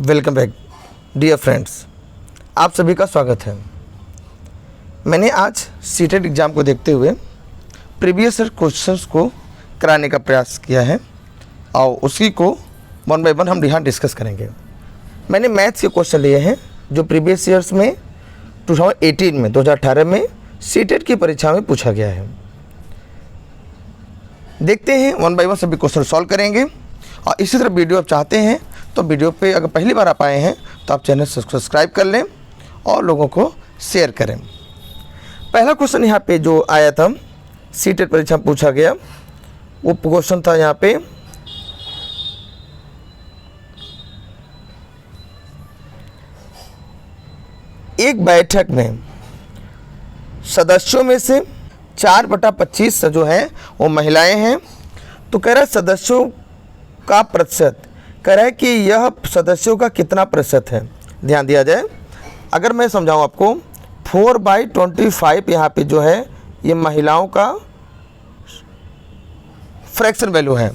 Welcome back dear friends, आप सभी का स्वागत है। मैंने आज सीटेट एग्ज़ाम को देखते हुए प्रीवियस ईयर क्वेश्चंस को कराने का प्रयास किया है और उसी को वन बाय वन हम यहाँ डिस्कस करेंगे। मैंने मैथ्स के क्वेश्चन लिए हैं जो प्रीवियस ईयर्स में 2018 में सीटेट की परीक्षा में पूछा गया है। देखते हैं वन बाय वन सभी क्वेश्चन सॉल्व करेंगे। और इसी तरह वीडियो आप चाहते हैं तो वीडियो पे अगर पहली बार आप आए हैं तो आप चैनल सब्सक्राइब कर लें और लोगों को शेयर करें। पहला क्वेश्चन यहाँ पे जो आया था सीटेट परीक्षा में पूछा गया, वो क्वेश्चन था यहाँ पे एक बैठक में सदस्यों में से 4/25 जो है वो महिलाएं हैं। तो कह रहा है सदस्यों का प्रतिशत, कह रहा है कि यह सदस्यों का कितना प्रतिशत है। ध्यान दिया जाए, अगर मैं समझाऊं आपको 4/25 यहाँ पे जो है ये महिलाओं का फ्रैक्शन वैल्यू है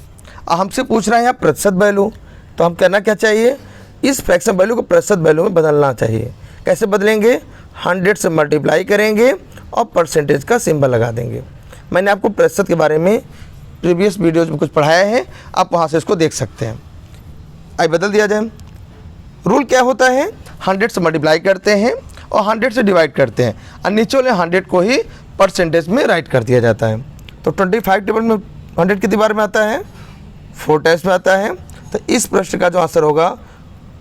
और हमसे पूछ रहा है यहाँ प्रतिशत वैल्यू। तो हम करना क्या चाहिए, इस फ्रैक्शन वैल्यू को प्रतिशत वैल्यू में बदलना चाहिए। कैसे बदलेंगे, 100 से मल्टीप्लाई करेंगे और परसेंटेज का सिंबल लगा देंगे। मैंने आपको प्रतिशत के बारे में प्रीवियस वीडियोज़ में कुछ पढ़ाया है, आप वहाँ से इसको देख सकते हैं। आइए बदल दिया जाए। रूल क्या होता है, 100 से मल्टीप्लाई करते हैं और 100 से डिवाइड करते हैं और नीचे वाले 100 को ही परसेंटेज में राइट कर दिया जाता है। तो 25 टेबल में 100 कितनी बार में आता है, 4 टाइम्स में आता है। तो इस प्रश्न का जो आंसर होगा,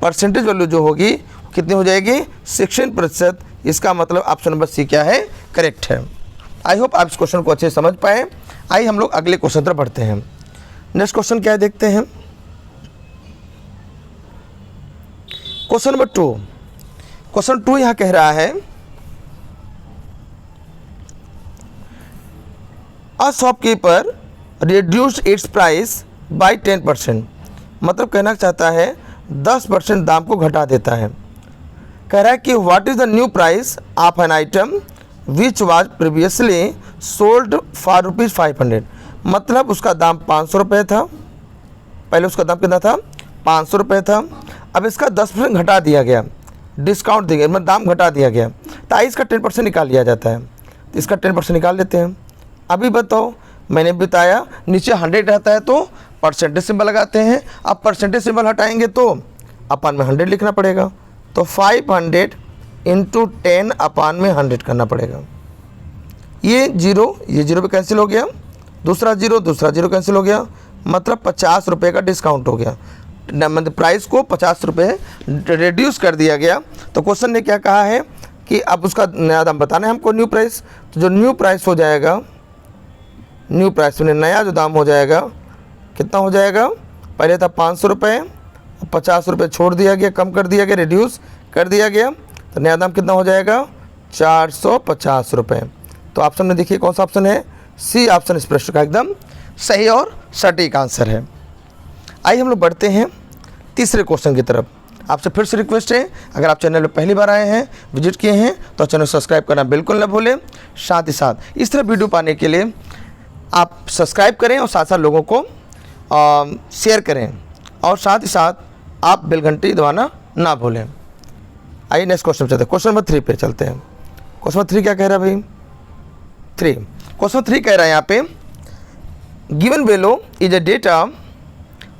परसेंटेज वैल्यू जो होगी कितनी हो जाएगी, 16%। इसका मतलब ऑप्शन नंबर सी क्या है, करेक्ट है। आई होप आप इस क्वेश्चन को अच्छे से समझ पाए। आइए हम लोग अगले क्वेश्चन पर बढ़ते हैं। नेक्स्ट क्वेश्चन क्या है देखते हैं। Question number 2। क्वेश्चन 2 यहाँ कह रहा है a shopkeeper reduced it's price by 10%। मतलब कहना चाहता है 10% दाम को घटा देता है। कह रहा है कि what is the new price of an item which was previously sold for ₹500। मतलब उसका दाम 500 रुपये था, पहले उसका दाम कितना था, 500 रुपये था। अब इसका 10% घटा दिया गया, डिस्काउंट दिया गया, मतलब दाम घटा दिया गया। तो इसका 10% निकाल लिया जाता है। तो इसका 10% निकाल लेते हैं। अभी बताओ, मैंने बताया नीचे 100 रहता है तो परसेंटेज सिंबल लगाते हैं। अब परसेंटेज सिंबल हटाएंगे तो अपान में 100 लिखना पड़ेगा। तो 500 × 10 अपान में 100 करना पड़ेगा। ये जीरो पे कैंसिल हो गया, दूसरा जीरो कैंसिल हो गया। मतलब 50 रुपये का डिस्काउंट हो गया, मतलब प्राइस को 50 रुपये रिड्यूस कर दिया गया। तो क्वेश्चन ने क्या कहा है कि अब उसका नया दाम बताना है हमको, न्यू प्राइस। तो जो न्यू प्राइस हो जाएगा, न्यू प्राइस में नया जो दाम हो जाएगा कितना हो जाएगा, पहले था 500 रुपये, 50 रुपये छोड़ दिया गया, कम कर दिया गया, रिड्यूस कर दिया गया। तो नया दाम कितना हो जाएगा, 450 रुपये। तो ऑप्शन में देखिए कौन सा ऑप्शन है, सी ऑप्शन इस प्रश्न का एकदम सही और सटीक आंसर है। आइए हम लोग बढ़ते हैं तीसरे क्वेश्चन की तरफ। आपसे फिर से रिक्वेस्ट है, अगर आप चैनल पर पहली बार आए हैं, विजिट किए हैं, तो चैनल सब्सक्राइब करना बिल्कुल न भूलें। साथ ही साथ इस तरह वीडियो पाने के लिए आप सब्सक्राइब करें और साथ साथ लोगों को शेयर करें और साथ ही साथ आप बेल घंटी दबाना ना भूलें। आइए नेक्स्ट क्वेश्चन चलते हैं। क्वेश्चन नंबर 3 पे चलते हैं। क्वेश्चन नंबर 3 क्या कह रहा है भाई, 3 क्वेश्चन 3 कह रहा है यहाँ पे given below is a data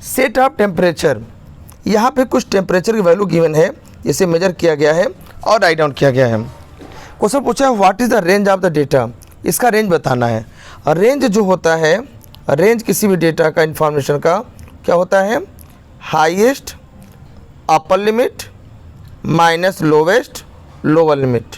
set of temperature. यहाँ पे कुछ टेम्परेचर की वैल्यू गिवन है, जिसे मेजर किया गया है और राइट डाउन किया गया है। क्वेश्चन पूछा है what is the range of the data. इसका रेंज बताना है। और रेंज जो होता है, रेंज किसी भी डेटा का इंफॉर्मेशन का क्या होता है, highest upper limit minus lowest lower limit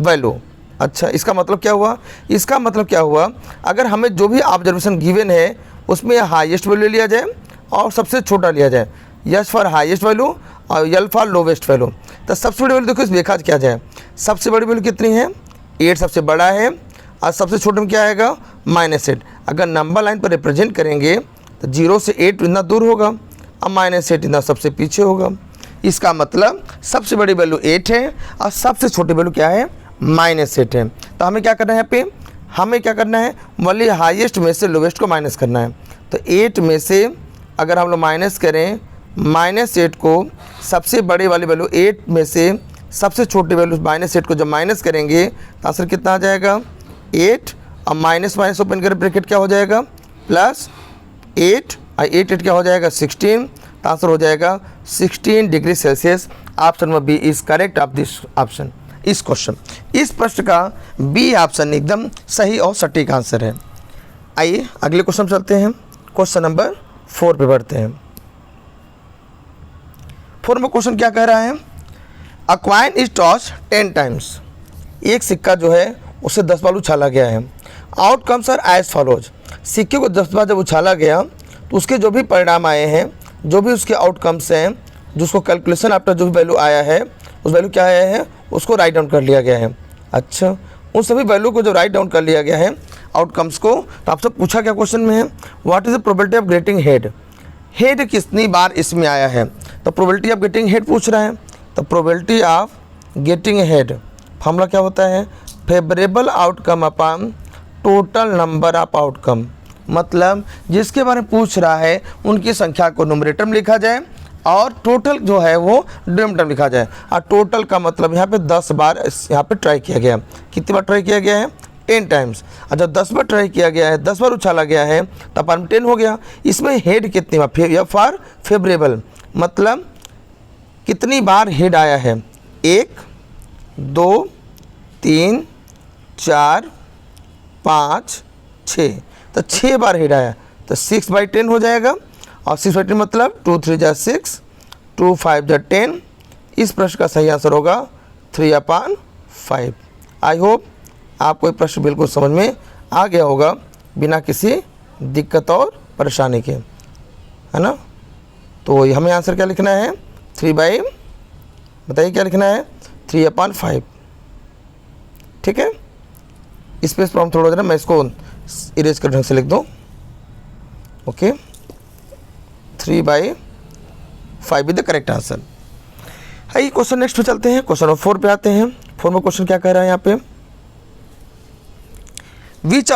value. अच्छा, इसका मतलब क्या हुआ, इसका मतलब क्या हुआ, अगर हमें जो भी ऑब्जर्वेशन गिवन है उसमें हाईएस्ट वैल्यू लिया जाए और सबसे छोटा लिया जाए, एस फॉर हाईएस्ट वैल्यू और एल फॉर लोवेस्ट वैल्यू। तो सबसे बड़ी वैल्यू देखो इस देखा क्या जाए, सबसे बड़ी वैल्यू कितनी है, 8 सबसे बड़ा है और सबसे छोटे में क्या आएगा, -8। अगर नंबर लाइन पर रिप्रेजेंट करेंगे तो 0 से 8 इतना दूर होगा और -8 इतना सबसे पीछे होगा। इसका मतलब सबसे बड़ी वैल्यू 8 है और सबसे छोटी वैल्यू क्या है, -8 है। तो हमें क्या करना है, यहाँ पे हमें क्या करना है, वही हाईएस्ट में से लोवेस्ट को माइनस करना है। तो 8 में से अगर हम लोग माइनस करें -8 को सबसे बड़े वाली वैल्यू 8 में से सबसे छोटी वैल्यू -8 को जब माइनस करेंगे तो आंसर कितना आ जाएगा 8, और माइनस माइनस ओपन करें ब्रैकेट क्या हो जाएगा +8 और 8 क्या हो जाएगा 16, तो आंसर हो जाएगा 16 degree Celsius. Option number B is correct of this option. इस क्वेश्चन, इस प्रश्न का बी ऑप्शन एकदम सही और सटीक आंसर है। आइए अगले क्वेश्चन चलते हैं। क्वेश्चन नंबर 4 पे बढ़ते हैं। 4 में क्वेश्चन क्या कह रहा है, अ कॉइन इज टॉस 10 टाइम्स। एक सिक्का जो है उसे 10 बार उछाला गया है। Outcomes are as follows. सिक्के को 10 बार जब उछाला गया तो उसके जो भी परिणाम आए हैं, जो भी उसके आउटकम्स हैं, जो उसको कैलकुलेशन आफ्टर जो भी वैल्यू आया है, उस वैल्यू क्या आया है उसको राइट डाउन कर लिया गया है। अच्छा, उन सभी वैल्यू को जो राइट डाउन कर लिया गया है आउटकम्स को, तो आपसे पूछा क्या क्वेश्चन में है, what is the probability of getting head. Head कितनी बार इसमें आया है, तो प्रोबेबिलिटी ऑफ गेटिंग हेड पूछ रहा है। तो probability of getting head formula क्या होता है, favourable outcome upon total number of outcome. मतलब जिसके बारे में पूछ रहा है उनकी संख्या को न्यूमरेटर में लिखा जाए और टोटल जो है वो डिनोमिनेटर में लिखा जाए। और टोटल का मतलब यहाँ पे 10 बार यहाँ पे ट्राई किया गया। कितनी बार ट्राई किया गया है 10 टाइम्स। और जब 10 बार ट्राई किया गया है, 10 बार उछाला गया है, तो अपन 10 हो गया। इसमें हेड कितनी बार, फॉर फेवरेबल मतलब कितनी बार हेड आया है, 1 2 3 4 5 6, तो 6 बार हेड आया, तो 6/10 हो जाएगा। और 6/10 मतलब 2 3 जा 6, 2 5 जा 10। इस प्रश्न का सही आंसर होगा 3/5। आई होप आपको ये प्रश्न बिल्कुल समझ में आ गया होगा बिना किसी दिक्कत और परेशानी के, है ना। तो हमें आंसर क्या लिखना है, बताइए क्या लिखना है, 3/5। ठीक है, स्पेस प्रॉब्लम थोड़ा देना, मैं इसको इरेज कर ढंग से लिख दूँ। Okay, 3/5 is the correct answer. आइए क्वेश्चन नेक्स्ट पे चलते हैं। क्वेश्चन नंबर 4 पे आते हैं। 4 में क्वेश्चन क्या कह रहा है यहाँ पे, which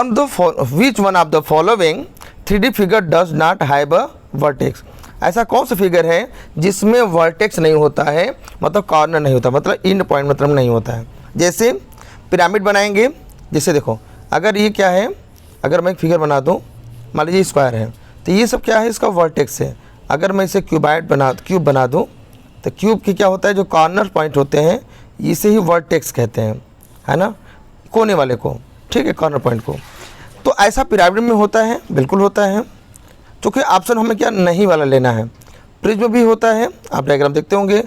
one of the following 3D figure does not have a vertex. ऐसा कौन सा फिगर है जिसमें वर्टेक्स नहीं होता है, मतलब कॉर्नर नहीं होता, मतलब एंड पॉइंट मतलब नहीं होता है। जैसे पिरामिड बनाएंगे, जैसे देखो अगर ये क्या है, अगर मैं एक फिगर बना दूँ, मान लीजिए स्क्वायर है, तो ये सब क्या है, इसका वर्टेक्स है। अगर मैं इसे क्यूब बना दूँ, तो क्यूब की क्या होता है, जो कॉर्नर पॉइंट होते हैं इसे ही वर्टेक्स कहते हैं, है ना, कोने वाले को, ठीक है, कॉर्नर पॉइंट को। तो ऐसा पिरामिड में होता है, बिल्कुल होता है। क्योंकि ऑप्शन हमें क्या नहीं वाला लेना है। प्रिज्म में भी होता है, आप डायग्राम देखते होंगे,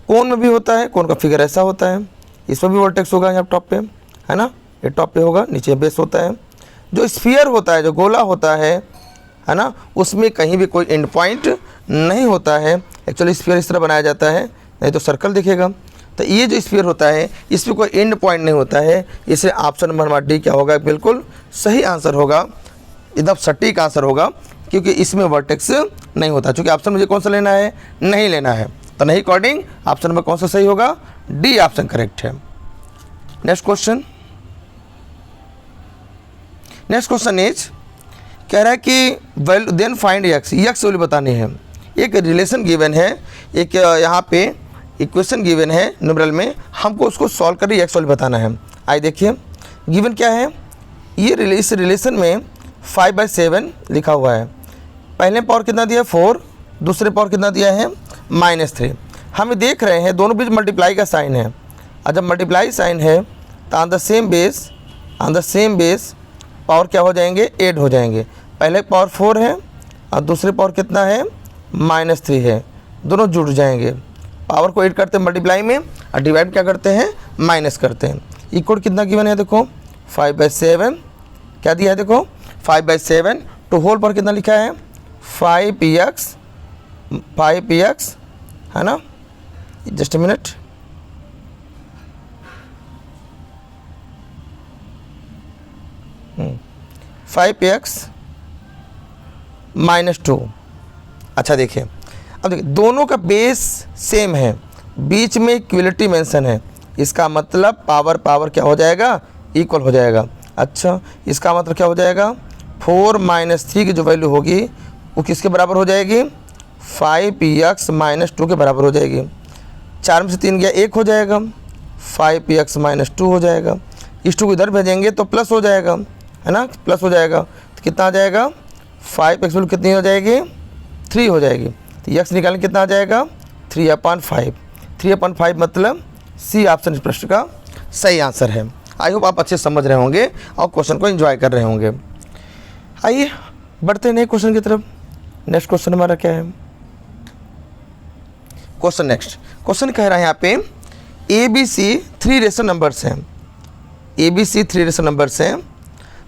कोन में भी होता है, कोन का फिगर ऐसा होता है, इसमें भी वर्टेक्स होगा यहाँ टॉप पे, है ना, ये टॉप पे होगा, नीचे बेस होता है। जो स्फीयर होता है, जो गोला होता है ना, उसमें कहीं भी कोई एंड पॉइंट नहीं होता है। एक्चुअली स्फीयर इस तरह बनाया जाता है, नहीं तो सर्कल दिखेगा। तो ये जो स्फीयर होता है इसमें कोई एंड पॉइंट नहीं होता है, इसलिए ऑप्शन नंबर हमारा डी क्या होगा, बिल्कुल सही आंसर होगा, एकदम सटीक आंसर होगा, क्योंकि इसमें वर्टेक्स नहीं होता। चूँकि ऑप्शन मुझे कौन सा लेना है, नहीं लेना है, तो नहीं अकॉर्डिंग ऑप्शन नंबर कौन सा सही होगा, डी ऑप्शन करेक्ट है। नेक्स्ट क्वेश्चन इज कह रहा है कि value then find X value बतानी है। एक रिलेशन गिवन है, एक यहाँ पे इक्वेशन गिवन है न्यूमरल में, हमको उसको सॉल्व कर एक्स वैल्यू बताना है। आइए देखिए गिवन क्या है, ये इस रिलेशन में 5/7 लिखा हुआ है। पहले पावर कितना दिया है 4, दूसरे पावर कितना दिया है -3। हम देख रहे हैं दोनों बीच मल्टीप्लाई का साइन है, और जब मल्टीप्लाई साइन है तो on the same base power क्या हो जाएंगे, ऐड हो जाएंगे। पहले पावर 4 है और दूसरे पावर कितना है -3 है, दोनों जुड़ जाएंगे। पावर को ऐड करते हैं मल्टीप्लाई में और डिवाइड क्या करते हैं, माइनस करते हैं। इक्वल कितना गिवन है, देखो 5/7 क्या दिया है, देखो 5/7 टू होल पर कितना लिखा है 5px, है ना, जस्ट अ मिनट, -2। अच्छा देखिए, अब देखिए दोनों का बेस सेम है, बीच में इक्वलिटी मेंशन है, इसका मतलब पावर क्या हो जाएगा, इक्वल हो जाएगा। अच्छा इसका मतलब क्या हो जाएगा, 4 - 3 की जो वैल्यू होगी वो किसके बराबर हो जाएगी, 5px माइनस 2 के बराबर हो जाएगी। 4 में से 3 गया 1 हो जाएगा, 5px माइनस 2 हो जाएगा। इस 2 को इधर भेजेंगे तो प्लस हो जाएगा, है ना, प्लस हो जाएगा। तो कितना आ जाएगा, 5x वैल्यू कितनी हो जाएगी, 3 हो जाएगी। तो x निकालने कितना आ जाएगा, 3/5। 3/5 मतलब सी ऑप्शन इस प्रश्न का सही आंसर है। आई होप आप अच्छे समझ रहे होंगे और क्वेश्चन को एंजॉय कर रहे होंगे। आइए बढ़ते हैं नए क्वेश्चन की तरफ। नेक्स्ट क्वेश्चन हमारा क्या है, क्वेश्चन कह रहा है यहाँ पे ABC 3 रेशनल नंबर्स हैं, ABC 3 रेशनल नंबर्स हैं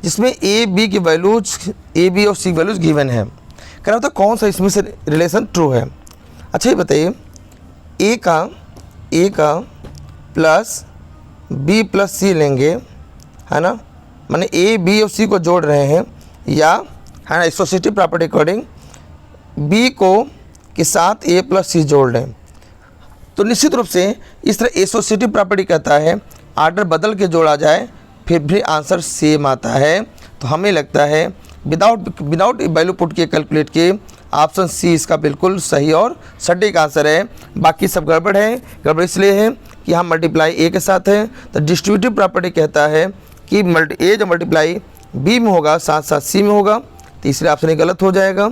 जिसमें A B की वैल्यूज, A B और C की वैल्यूज गिवन है। कह रहा होता है कौन सा इसमें से रिलेशन ट्रू है। अच्छा ये बताइए, A का प्लस B प्लस C लेंगे, है ना, माने A B और C को जोड़ रहे हैं, या है ना एसोसिएटिव प्रॉपर्टी अकॉर्डिंग B को के साथ A प्लस C जोड़ लें, तो निश्चित रूप से इस तरह एसोसिएटिव प्रॉपर्टी कहता है आर्डर बदल के जोड़ा जाए फिर भी आंसर सेम आता है। तो हमें लगता है विदाउट वैल्यू पुट के कैलकुलेट के ऑप्शन सी इसका बिल्कुल सही और सटीक आंसर है। बाकी सब गड़बड़ है। गड़बड़ इसलिए है कि यहाँ मल्टीप्लाई ए के साथ है, तो डिस्ट्रीब्यूटिव प्रॉपर्टी कहता है कि ए जो मल्टीप्लाई बी में होगा साथ साथ सी में होगा, तीसरे ऑप्शन ही गलत हो जाएगा।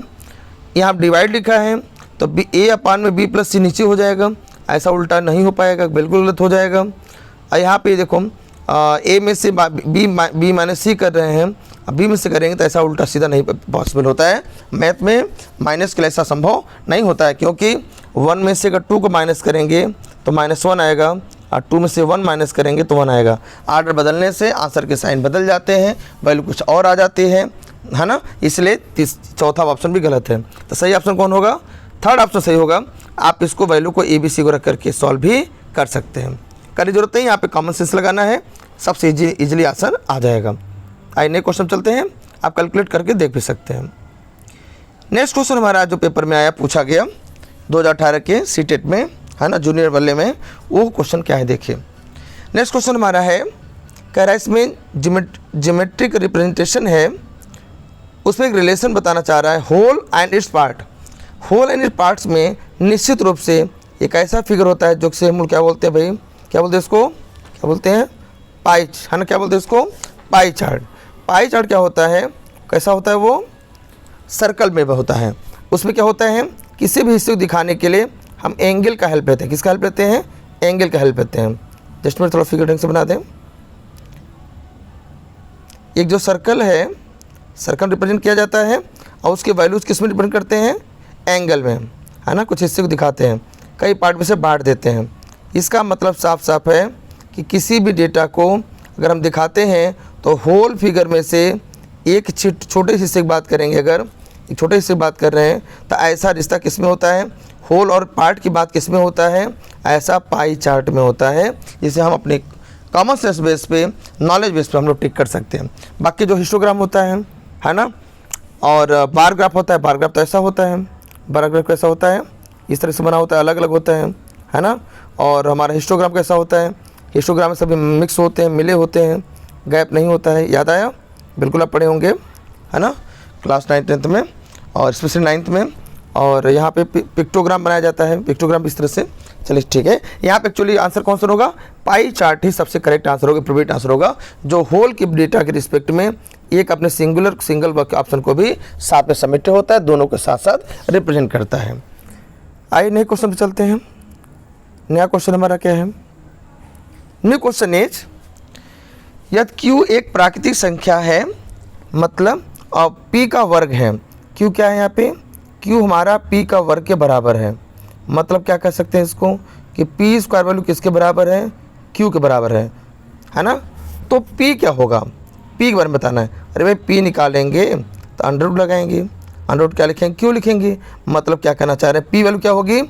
यहाँ डिवाइड लिखा है तो बी ए अपान में बी प्लस सी नीचे हो जाएगा, ऐसा उल्टा नहीं हो पाएगा, बिल्कुल गलत हो जाएगा। और यहाँ पे देखो ए में से बी माइनस सी कर रहे हैं, अब बी में से करेंगे तो ऐसा उल्टा सीधा नहीं पॉसिबल होता है। मैथ में माइनस के लिए ऐसा संभव नहीं होता है, क्योंकि 1 में से अगर 2 को माइनस करेंगे तो -1 आएगा, और 2 में से 1 माइनस करेंगे तो 1 आएगा। आर्डर बदलने से आंसर के साइन बदल जाते हैं, वैल्यू कुछ और आ जाती है ना, इसलिए चौथा ऑप्शन भी गलत है। तो सही ऑप्शन कौन होगा, थर्ड ऑप्शन सही होगा। आप इसको वैल्यू को ABC को रख करके सॉल्व भी कर सकते हैं, करने जरूरत नहीं, यहाँ पे कॉमन सेंस लगाना है, सबसे इजीली आंसर आ जाएगा। आइए नए क्वेश्चन चलते हैं, आप कैलकुलेट करके देख भी सकते हैं। नेक्स्ट क्वेश्चन हमारा जो पेपर में आया, पूछा गया 2018 के सीटेट में, है ना, जूनियर वाले में, वो क्वेश्चन क्या है देखिए। नेक्स्ट क्वेश्चन हमारा है, कह रहा है इसमें ज्योमेट्रिक रिप्रेजेंटेशन है, उसमें एक रिलेशन बताना चाह रहा है whole and its part. Whole and its parts में निश्चित रूप से एक ऐसा फिगर होता है जो से हम लोग क्या बोलते हैं भाई, क्या बोलते हैं इसको, क्या बोलते हैं, पाई, है ना, क्या बोलते हैं इसको, पाई चार्ट। पाई चार्ट क्या होता है, कैसा होता है, वो सर्कल में होता है। उसमें क्या होता है, किसी भी हिस्से को दिखाने के लिए हम एंगल का हेल्प लेते हैं। किसका हेल्प लेते हैं, एंगल का हेल्प लेते हैं। जस्ट मैं थोड़ा फिगर ढंग से बना दें। एक जो सर्कल है, सर्कल रिप्रेजेंट किया जाता है और उसके वैल्यूज किस में रिप्रेजेंट करते हैं, एंगल में, है ना, कुछ हिस्से को दिखाते हैं, कई पार्ट में से बांट देते हैं। इसका मतलब साफ साफ है कि किसी भी डेटा को अगर हम दिखाते हैं तो होल फिगर में से एक छोटे हिस्से की बात करेंगे, अगर एक छोटे हिस्से की बात कर रहे हैं तो ऐसा रिश्ता किस में होता है, होल और पार्ट की बात किस में होता है, ऐसा पाई चार्ट में होता है, जिसे हम अपने कॉमन सेंस बेस पे, नॉलेज बेस पे हम लोग टिक कर सकते हैं। बाकी जो हिस्टोग्राम होता है ना, और बार ग्राफ होता है, बार ग्राफ तो ऐसा होता है, बार ग्राफ कैसा होता है, इस तरह से बना होता है, अलग अलग होता है ना। और हमारा हिस्टोग्राम कैसा होता है, हिस्टोग्राम में सभी मिक्स होते हैं, मिले होते हैं, गैप नहीं होता है। याद आया, बिल्कुल आप पढ़े होंगे, है ना, क्लास 9th-10th में और स्पेशली 9th में। और यहाँ पे पिक्टोग्राम बनाया जाता है, पिक्टोग्राम इस तरह से। चलिए ठीक है, यहाँ पे एक्चुअली आंसर कौन सा होगा, पाई चार्ट ही सबसे करेक्ट आंसर होगा, प्रोबेट आंसर होगा, जो होल की डेटा के रिस्पेक्ट में एक अपने सिंगल वर्क ऑप्शन को भी साथ में सबमिट होता है, दोनों के साथ साथ रिप्रेजेंट करता है। आइए नए क्वेश्चन पे चलते हैं। नया क्वेश्चन हमारा क्या है, न्यू क्वेश्चन इज, यदि Q एक प्राकृतिक संख्या है, मतलब और P का वर्ग है। Q क्या है यहाँ पे, Q हमारा P का वर्ग के बराबर है। मतलब क्या कह सकते हैं इसको कि P स्क्वायर वैल्यू किसके बराबर है, Q के बराबर है ना। तो P क्या होगा, P के बारे में बताना है। अरे भाई P निकालेंगे तो अंडर लगाएंगे, अंडर क्या लिखेंगे, Q लिखेंगे। मतलब क्या कहना चाह रहे हैं, P वैल्यू क्या होगी,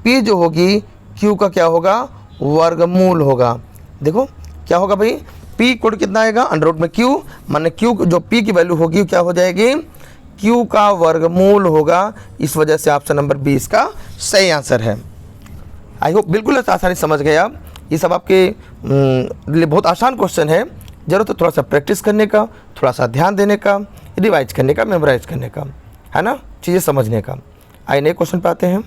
P जो होगी Q का क्या होगा, वर्गमूल होगा। देखो क्या होगा भाई, P कोड कितना आएगा, अंडर में Q, माने Q जो P की वैल्यू होगी क्या हो जाएगी, Q का वर्गमूल होगा। इस वजह से ऑप्शन नंबर 20 का सही आंसर है। आई होप बिल्कुल आसानी समझ गए आप। ये सब आपके लिए बहुत आसान क्वेश्चन है, जरूरत है थोड़ा सा प्रैक्टिस करने का, थोड़ा सा ध्यान देने का, रिवाइज करने का, मेमोराइज करने का, है ना, चीज़ें समझने का। आइए नए क्वेश्चन पे आते हैं।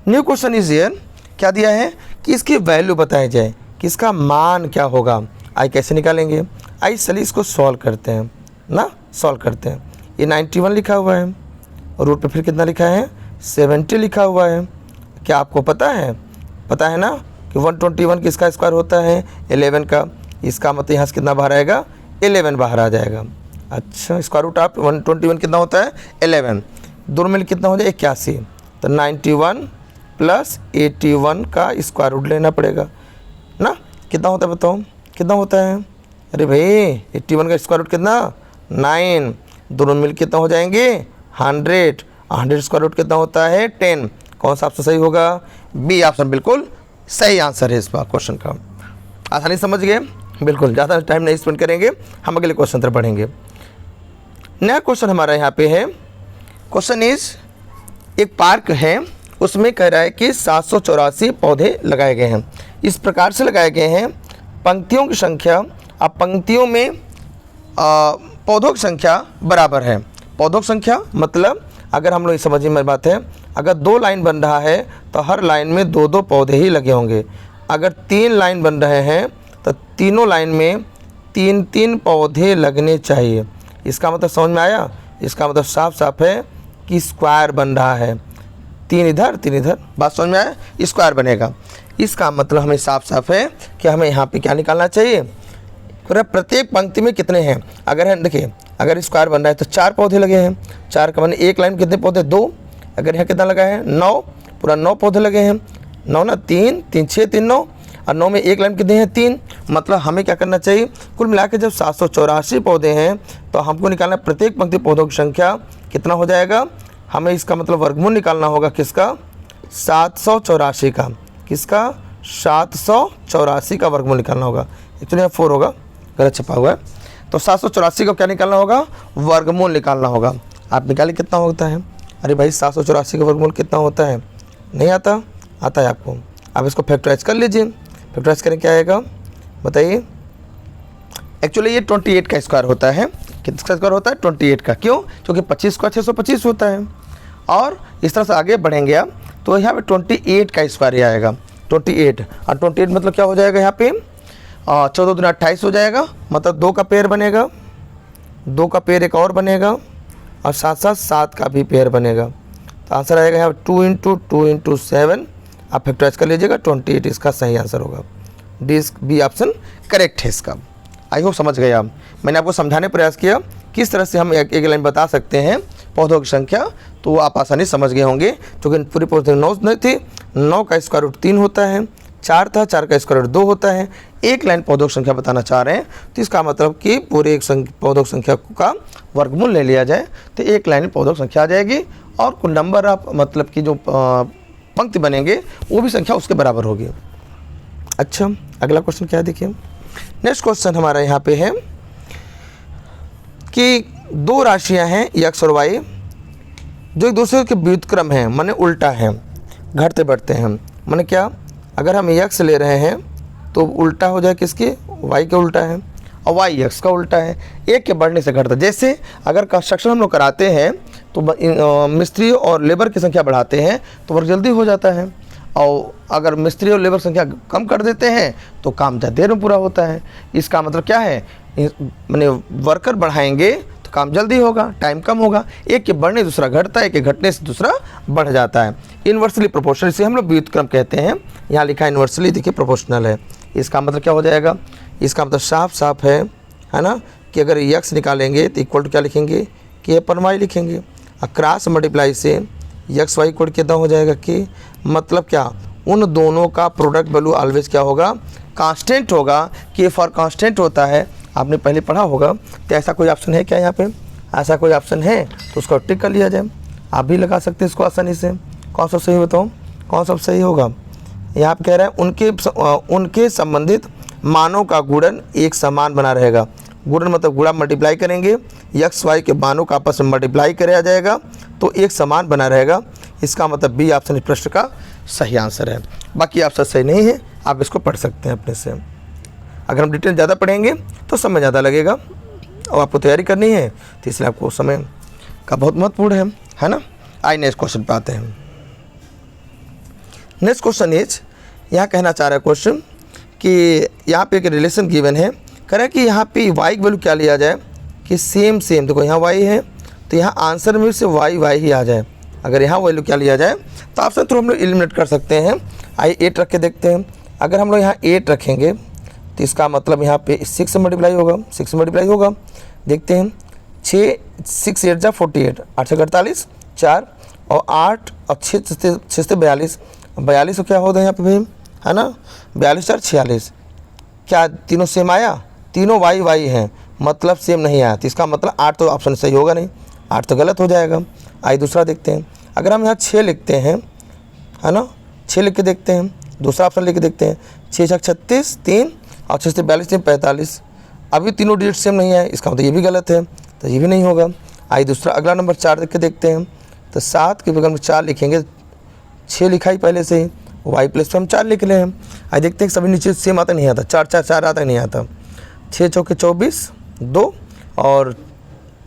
न्यू क्वेश्चन इज हियर, क्या दिया है कि इसकी वैल्यू बताई जाए कि इसका मान क्या होगा। आई कैसे निकालेंगे, आई चलिए इसको सॉल्व करते हैं ना, सॉल्व करते हैं। ये 91 लिखा हुआ है और रूट पे फिर कितना लिखा है 70 लिखा हुआ है। क्या आपको पता है ना कि 121 किसका स्क्वायर होता है 11 का। इसका मतलब यहाँ से कितना बाहर आएगा 11 बाहर आ जाएगा। अच्छा स्क्वायर रूट ऑफ 121 कितना होता है 11, दोनों मिल कितना हो जाए 81। तो 91 प्लस 81 का स्क्वायर रूट लेना पड़ेगा ना। कितना होता है बताओ, कितना होता है। अरे भाई 81 का स्क्वायर रूट कितना 9, दोनों मिल कितना हो जाएंगे 100। 100 स्क्वायर रूट कितना होता है 10। कौन सा ऑप्शन सही होगा, बी ऑप्शन बिल्कुल सही आंसर है इस बार क्वेश्चन का। आसानी समझ गए, बिल्कुल ज़्यादा टाइम नहीं स्पेंड करेंगे, हम अगले क्वेश्चन तरफ बढ़ेंगे। नया क्वेश्चन हमारा यहाँ पे है, क्वेश्चन इज एक पार्क है, उसमें कह रहा है कि 784 पौधे लगाए गए हैं। इस प्रकार से लगाए गए हैं, पंक्तियों की संख्या, अब पंक्तियों में पौधों की संख्या बराबर है। पौधों की संख्या मतलब अगर हम लोग समझिए मेरी बात है, अगर 2 लाइन बन रहा है तो हर लाइन में 2-2 पौधे ही लगे होंगे। अगर 3 लाइन बन रहे हैं तो तीनों लाइन में 3-3 पौधे लगने चाहिए। इसका मतलब समझ में आया, इसका मतलब साफ साफ है कि स्क्वायर बन रहा है, 3 इधर 3 इधर, बात समझ में आया, स्क्वायर बनेगा। इसका मतलब हमें साफ साफ है कि हमें यहाँ पे क्या निकालना चाहिए, प्रत्येक पंक्ति में कितने हैं। अगर है देखिए, अगर स्क्वायर बन रहा है तो 4 पौधे लगे हैं, 4 का मैंने एक लाइन कितने पौधे 2, अगर यहाँ कितना लगा है 9, पूरा 9 पौधे लगे हैं। 9 ना 3 3 6 3 9, और 9 में एक लाइन कितने हैं 3। मतलब हमें क्या करना चाहिए, कुल मिला के जब 784 पौधे हैं तो हमको निकालना प्रत्येक पंक्ति पौधों की संख्या कितना हो जाएगा। हमें इसका मतलब वर्गमूल निकालना होगा किसका 784 का, किसका 784 का वर्गमूल निकालना होगा। एक्चुअली यहाँ 4 होगा, गलत छपा हुआ है। तो 784 को क्या निकालना होगा, वर्गमूल निकालना होगा। आप निकालिए कितना होता है। अरे भाई 784 का वर्गमूल कितना होता है, नहीं आता, आता है आपको। आप इसको फैक्टराइज कर लीजिए, फैक्टराइज करें क्या आएगा बताइए। एक्चुअली ये 28 का स्क्वायर होता है। किसका स्क्वायर होता है 28 का, क्यों, क्योंकि 25 का 625 होता है। और इस तरह से आगे बढ़ेंगे आप तो यहाँ पे 28 का स्क्वायर ही आएगा 28। और 28 मतलब क्या हो जाएगा यहाँ पे 14 दूनी 28 हो जाएगा, मतलब 2 का पेयर बनेगा, 2 का पेयर एक और बनेगा, और साथ साथ 7 का भी पेयर बनेगा। तो आंसर आएगा यहाँ 2 × 2 × 7। आप फैक्टराइज कर लीजिएगा, 28 इसका सही आंसर होगा। बी ऑप्शन करेक्ट है इसका। आई होप समझ गए आप। मैंने आपको समझाने प्रयास किया किस तरह से हम एक लाइन बता सकते हैं पौधों की संख्या, तो आप आसानी समझ गए होंगे। क्योंकि पूरी पौधे 9 नहीं थी, 9 का स्क्वायर रूट 3 होता है, 4 था, 4 का स्क्वायर रूट 2 होता है। एक लाइन पौधों की संख्या बताना चाह रहे हैं तो इसका मतलब कि पूरे पौधों की संख्या का वर्गमूल ले लिया जाए तो एक लाइन पौधों की संख्या आ जाएगी, और कुल नंबर आप मतलब कि जो पंक्ति बनेंगे वो भी संख्या उसके बराबर होगी। अच्छा अगला क्वेश्चन क्या है देखिए। नेक्स्ट क्वेश्चन हमारा यहाँ पे है कि 2 राशियाँ हैं x और y जो एक दूसरे के व्युत्क्रम हैं, माने उल्टा है, घटते बढ़ते हैं। माने क्या, अगर हम x ले रहे हैं तो उल्टा हो जाए किसके, y के उल्टा है, और y x का उल्टा है। एक के बढ़ने से घटता, जैसे अगर कंस्ट्रक्शन हम लोग कराते हैं तो मिस्त्री और लेबर की संख्या बढ़ाते हैं तो वर्क जल्दी हो जाता है, और अगर मिस्त्री और लेबर संख्या कम कर देते हैं तो काम ज़्यादा देर में पूरा होता है। इसका मतलब क्या है, माने वर्कर बढ़ाएंगे तो काम जल्दी होगा, टाइम कम होगा। एक के बढ़ने दूसरा घटता है, एक के घटने से दूसरा बढ़ जाता है। इन्वर्सली प्रोपोर्शनल, इसे हम लोग व्युत्क्रम कहते हैं। यहाँ लिखा है इन्वर्सली, देखिए प्रोपोर्शनल है। इसका मतलब क्या हो जाएगा, इसका मतलब साफ साफ है ना, कि अगर x निकालेंगे तो इक्वल टू क्या लिखेंगे k/y लिखेंगे, और क्रॉस मल्टीप्लाई से एक्स वाई इक्वल कितना हो जाएगा कि, मतलब क्या, उन दोनों का प्रोडक्ट वैल्यू ऑलवेज क्या होगा, कांस्टेंट होगा। k फॉर कांस्टेंट होता है, आपने पहले पढ़ा होगा। तो ऐसा कोई ऑप्शन है क्या यहाँ पे, ऐसा कोई ऑप्शन है तो उसको टिक कर लिया जाए। आप भी लगा सकते हैं इसको आसानी से। कौन सा सही बताओ, कौन सा सही होगा। यहाँ पे कह रहा है उनके संबंधित मानों का गुणन एक समान बना रहेगा। गुणन मतलब गुणा मल्टीप्लाई करेंगे, एक्स वाई के मानों का आपस में मल्टीप्लाई किया जाएगा तो एक समान बना रहेगा। इसका मतलब बी ऑप्शन इस प्रश्न का सही आंसर है। बाकी ऑप्शन सही नहीं है, आप इसको पढ़ सकते हैं अपने से। अगर हम डिटेल ज़्यादा पढ़ेंगे तो समय ज़्यादा लगेगा, और आपको तैयारी करनी है तो इसलिए आपको समय का बहुत महत्वपूर्ण है ना। आइए नेक्स्ट क्वेश्चन पे आते हैं। नेक्स्ट क्वेश्चन इज, यहाँ कहना चाह रहा है क्वेश्चन कि यहाँ पे एक रिलेशन गिवन है, कह रहा है कि यहाँ पे y की वैल्यू क्या लिया जाए कि सेम देखो यहाँ y है तो यहाँ आंसर में से y ही आ जाए। अगर यहाँ वैल्यू क्या लिया जाए तो ऑप्शन थ्रू हम लोग एलिमिनेट कर सकते हैं। आइए 8 रख के देखते हैं। अगर हम लोग यहाँ 8 रखेंगे तो इसका मतलब यहाँ पे 6 से मल्टीप्लाई होगा, 6 से मल्टीप्लाई होगा। देखते हैं 6 8 जा 48, 8 से 48, 4 और 8 और 6 से 42, 42 तो क्या होता है यहाँ पे भाई, है ना, 42 4 46। क्या तीनों सेम आया? तीनों y हैं, मतलब सेम नहीं आया, तो इसका मतलब 8 तो ऑप्शन सही होगा नहीं, 8 तो गलत हो जाएगा। आइए दूसरा देखते हैं। अगर हम यहाँ 6 लिखते हैं, है ना, 6 लिख के देखते हैं, दूसरा ऑप्शन लिख के देखते हैं, 6 6 36, 3 और 6 से 42 3 45। अभी तीनों डिजिट सेम नहीं है, इसका मतलब ये भी गलत है, तो ये भी नहीं होगा। आइए दूसरा अगला नंबर 4 देख के देखते हैं। तो 7 के बगल में 4 लिखेंगे, 6 लिखा ही पहले से ही, y प्लस पे हम 4 लिख रहे हैं। आइए देखते हैं सभी नीचे सेम आता नहीं आता, 4 4 4 आता नहीं आता। 6 चौके 24, 2 और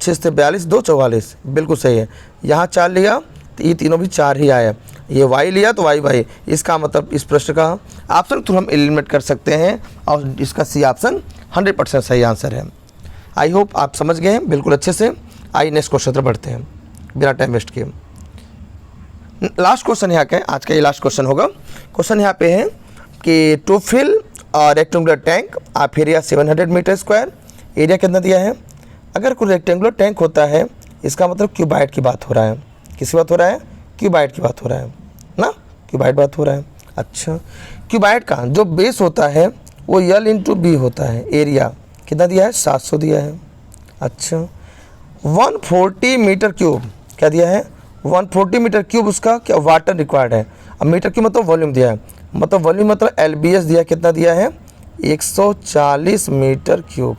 6 से 42, 2 44, बिल्कुल सही है। यहाँ 4 लिया तो ये तीनों भी 4 ही आया, ये y लिया तो y। इसका मतलब इस प्रश्न का ऑप्शन थ्रू हम एलिमिनेट कर सकते हैं और इसका सी ऑप्शन 100% सही आंसर है। आई होप आप समझ गए हैं बिल्कुल अच्छे से। आइए नेक्स्ट क्वेश्चन पर बढ़ते हैं बिना टाइम वेस्ट किए। लास्ट क्वेश्चन यहाँ का है, आज का ये लास्ट क्वेश्चन होगा। क्वेश्चन यहाँ पे है कि to fill rectangular tank of area 700 metre square, area कितना दिया है। अगर कोई रेक्टेंगुलर टैंक होता है, इसका मतलब क्यूबाइट की बात हो रहा है। किसकी बात हो रहा है? क्यूबाइट की बात हो रहा है ना, क्यूबाइट बात हो रहा है। अच्छा, क्यूबाइट का जो बेस होता है वो L इंटू बी होता है। एरिया कितना दिया है? 700 दिया है। अच्छा, 140 मीटर क्यूब क्या दिया है? 140 मीटर क्यूब उसका क्या वाटर रिक्वायर्ड है। अब मीटर क्यूब मतलब वॉल्यूम दिया है, मतलब वॉल्यूम मतलब LBS दिया, कितना दिया है? 140 मीटर क्यूब।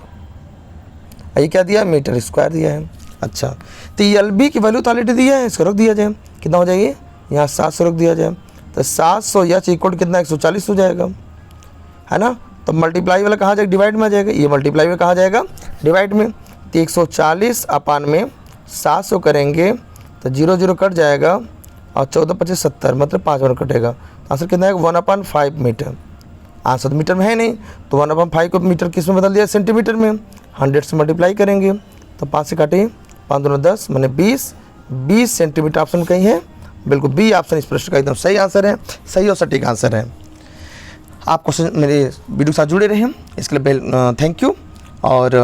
ये क्या दिया? मीटर स्क्वायर दिया है। अच्छा, तो LB की वैल्यू तो ऑलरेडी दिया है, इसको रख दिया जाए, कितना हो जाएगी? यहाँ 700 रख दिया जाए, तो 700 या इक्वल कितना? 140 हो जाएगा, है ना। तो मल्टीप्लाई वाला कहाँ जाएगा? डिवाइड में आ जाएगा। ये मल्टीप्लाई में कहाँ जाएगा? डिवाइड में। तो 140 अपान में 700 करेंगे तो 0 0 कट जाएगा और 14 25 70, मतलब 5 बार कटेगा। आंसर कितना है? 1/5 मीटर। आंसर तो मीटर में है नहीं, तो 1/5 को मीटर किस में बदल दिया? सेंटीमीटर में। 100 से मल्टीप्लाई करेंगे तो 5 से काटिए, 5 दूनी 10, मैंने 20 सेंटीमीटर ऑप्शन कहीं है। बिल्कुल बी ऑप्शन इस प्रश्न का एकदम सही आंसर है, सही और सटीक आंसर है। आप क्वेश्चन मेरे वीडियो के साथ जुड़े रहे हैं, इसके लिए थैंक यू। और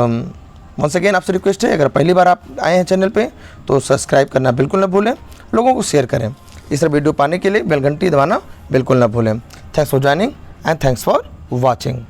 वंस अगेन आपसे रिक्वेस्ट है, अगर पहली बार आप आए हैं चैनल पे तो सब्सक्राइब करना बिल्कुल ना भूलें, लोगों को शेयर करें। इस तरह वीडियो पाने के लिए बेल घंटी दबाना बिल्कुल ना भूलें। Thanks for joining and thanks for watching.